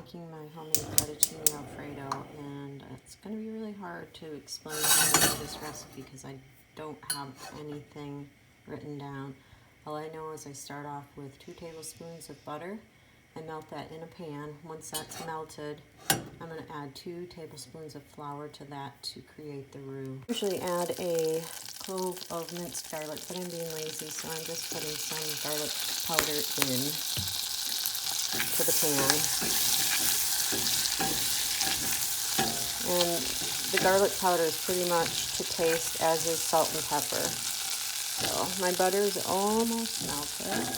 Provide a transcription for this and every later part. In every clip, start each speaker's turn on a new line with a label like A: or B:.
A: making my homemade fettuccine Alfredo, and it's going to be really hard to explain how to do this recipe because I don't have anything written down. All I know is I start off with 2 tablespoons of butter. I melt that in a pan. Once that's melted, I'm going to add 2 tablespoons of flour to that to create the roux. I usually add a clove of minced garlic, but I'm being lazy, so I'm just putting some garlic powder in to the pan. And the garlic powder is pretty much to taste, as is salt and pepper. So my butter is almost melted.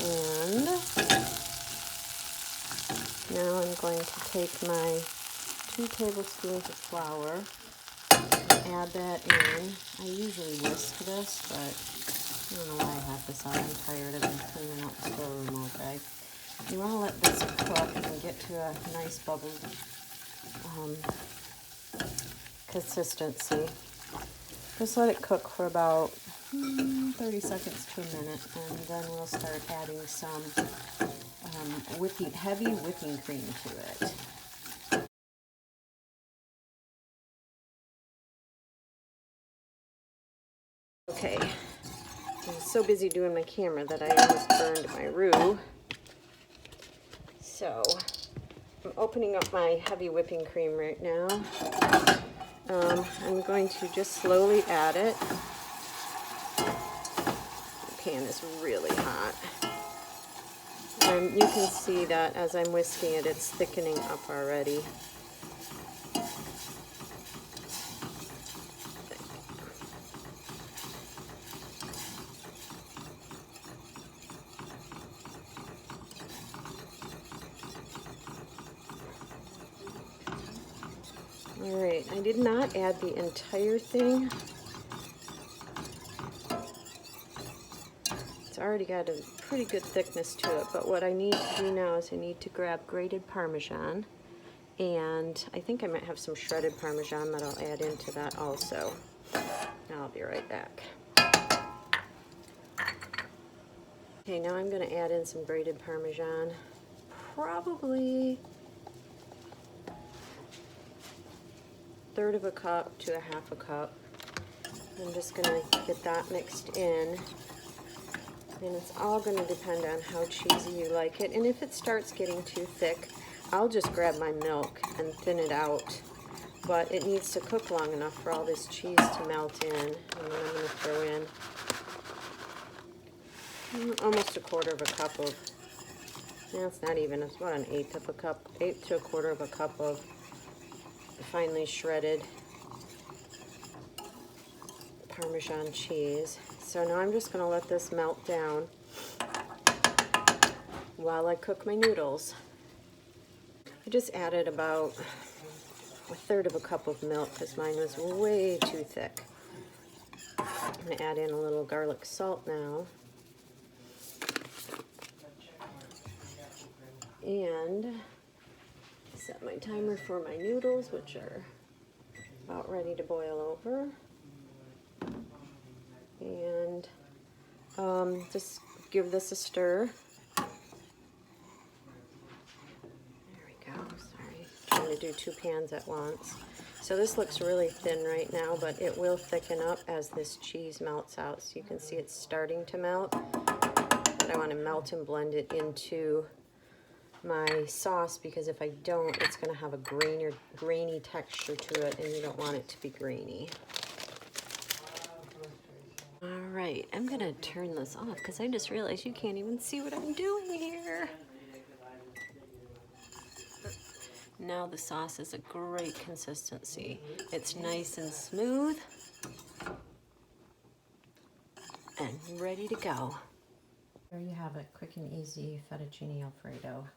A: And now I'm going to take my 2 tablespoons of flour and add that in. I usually whisk this, but I don't know why I have this on. I'm tired of cleaning out the storeroom all day. You want to let this cook and get to a nice bubbled consistency. Just let it cook for about 30 seconds to a minute, and then we'll start adding some heavy whipping cream to it. Okay, I was so busy doing my camera that I almost burned my roux. So I'm opening up my heavy whipping cream right now. I'm going to just slowly add it. The pan is really hot. And you can see that as I'm whisking it, it's thickening up already. Alright, I did not add the entire thing. It's already got a pretty good thickness to it, but what I need to do now is I need to grab grated Parmesan, and I think I might have some shredded Parmesan that I'll add into that also. I'll be right back. Okay, now I'm going to add in some grated Parmesan, probably 1/3 of a cup to 1/2 a cup. I'm just going to get that mixed in. And it's all going to depend on how cheesy you like it. And if it starts getting too thick, I'll just grab my milk and thin it out. But it needs to cook long enough for all this cheese to melt in. And then I'm going to throw in almost 1/4 of a cup of, no, it's not even, it's about 1/8 of a cup, 1/8 to 1/4 of a cup of finely shredded Parmesan cheese. So now I'm just going to let this melt down while I cook my noodles. I just added about 1/3 of a cup of milk because mine was way too thick. I'm going to add in a little garlic salt now. And set my timer for my noodles, which are about ready to boil over. And just give this a stir. There we go. Sorry, trying to do 2 pans at once. So this looks really thin right now, but it will thicken up as this cheese melts out. So you can see it's starting to melt, but I want to melt and blend it into my sauce, because if I don't, it's going to have a grainy texture to it, and you don't want it to be grainy. Alright, I'm going to turn this off because I just realized you can't even see what I'm doing here. Now the sauce is a great consistency. It's nice and smooth and ready to go. There you have it, quick and easy fettuccine Alfredo.